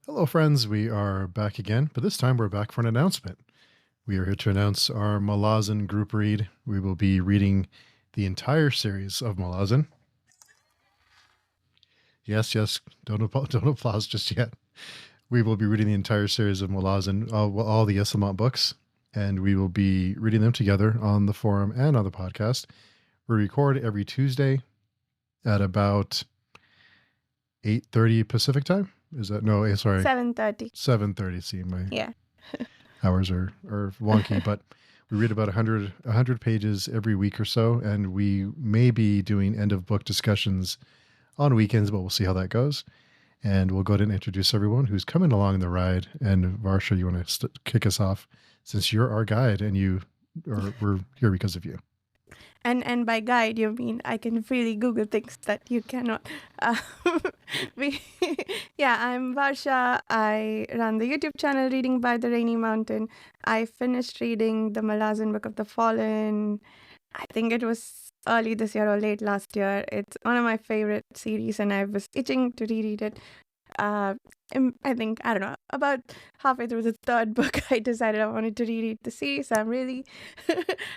Hello, friends. We are back again, but this time we're back for an announcement. We are here to announce our Malazan group read. We will be reading the entire series of Malazan. Yes, don't applause just yet. We will be reading the entire series of Malazan, all the Islamot books, and we will be reading them together on the forum and on the podcast. We record every Tuesday at about 8:30 Pacific time. Is that no? Sorry, 7:30. 7:30. See, my Yeah. hours are wonky, but we read about 100 pages every week or so, and we may be doing end of book discussions on weekends, but we'll see how that goes. And we'll go ahead and introduce everyone who's coming along the ride. And Varsha, you want to kick us off since you're our guide and we're here because of you. And by guide, you mean I can freely Google things that you cannot. I'm Varsha. I run the YouTube channel Reading by the Rainy Mountain. I finished reading the Malazan Book of the Fallen. I think it was early this year or late last year. It's one of my favorite series, and I was itching to reread it. I think, I don't know, about halfway through the third book, I decided I wanted to reread the series. I'm really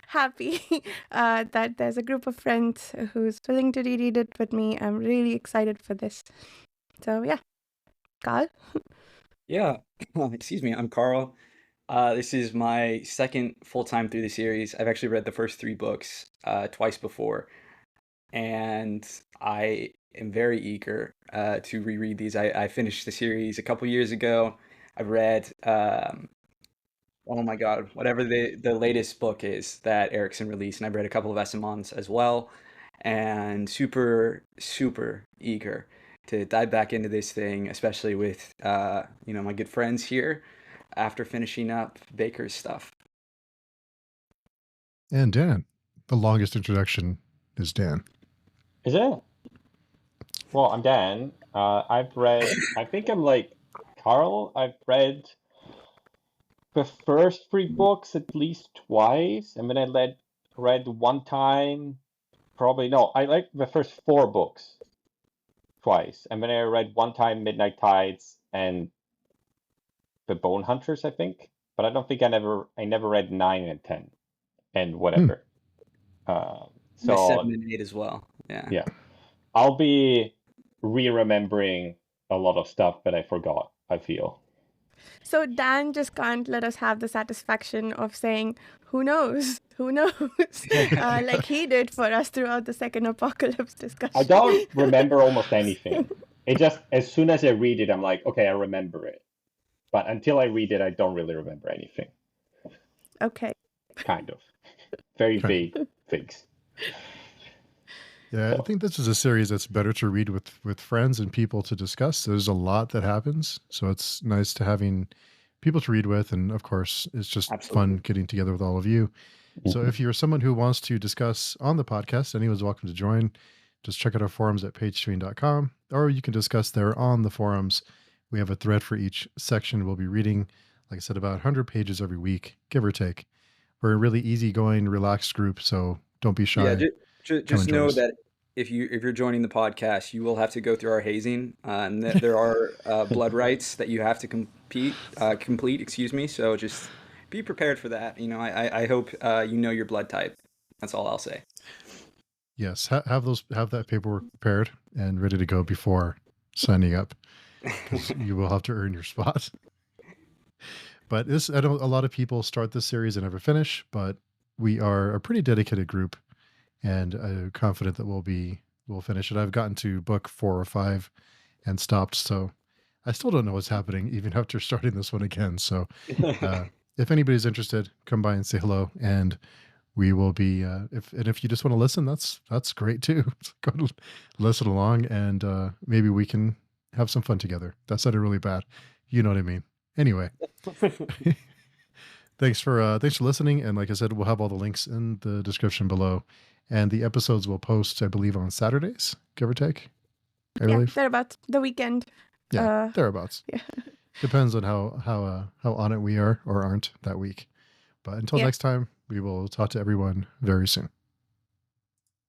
happy that there's a group of friends who's willing to reread it with me. I'm really excited for this. So, yeah. Carl? Yeah, excuse me, I'm Carl. This is my second full time through the series. I've actually read the first three books twice before, and I am very eager to reread these. I finished the series a couple years ago. I've read, oh my God, whatever the latest book is that Erickson released, and I've read a couple of Essamons as well, and super, super eager to dive back into this thing, especially with my good friends here after finishing up Baker's stuff. And Dan, the longest introduction is Dan. Is it? Well, I'm Dan. I've read, I think I'm like Carl. I've read the first three books at least twice, and then I read one time. I like the first four books twice, and then I read one time Midnight Tides and the Bone Hunters, I think. But I don't think I never read 9 and 10 and whatever. So 7 and 8 as well. Yeah. I'll be remembering a lot of stuff that I forgot, I feel. So Dan just can't let us have the satisfaction of saying, who knows, like he did for us throughout the second Apocalypse discussion. I don't remember almost anything. It just, as soon as I read it, I'm like, okay, I remember it. But until I read it, I don't really remember anything. Okay. Kind of. Very vague things. Yeah, I think this is a series that's better to read with friends and people to discuss. There's a lot that happens, so it's nice to having people to read with, and of course, it's just fun getting together with all of you. So if you're someone who wants to discuss on the podcast, anyone's welcome to join. Just check out our forums at pagetween.com, or you can discuss there on the forums. We have a thread for each section. We'll be reading, like I said, about 100 pages every week, give or take. We're a really easygoing, relaxed group, so don't be shy. Yeah, just know that if you're joining the podcast, you will have to go through our hazing, and that there are blood rights that you have to complete. Excuse me. So just be prepared for that. I hope you know your blood type. That's all I'll say. Yes, have that paperwork prepared and ready to go before signing up, because you will have to earn your spot. But I know a lot of people start this series and never finish, but we are a pretty dedicated group, and I'm confident that we'll finish it. I've gotten to book 4 or 5 and stopped, so I still don't know what's happening even after starting this one again. So if anybody's interested, come by and say hello, and we will be if you just want to listen, that's great too. Go listen along, and maybe we can have some fun together. That sounded really bad. You know what I mean. Anyway, thanks for listening. And like I said, we'll have all the links in the description below, and the episodes will post, I believe, on Saturdays, give or take. I believe thereabouts, the weekend. Yeah, thereabouts. Yeah. Depends on how on it we are or aren't that week. But until next time, we will talk to everyone very soon.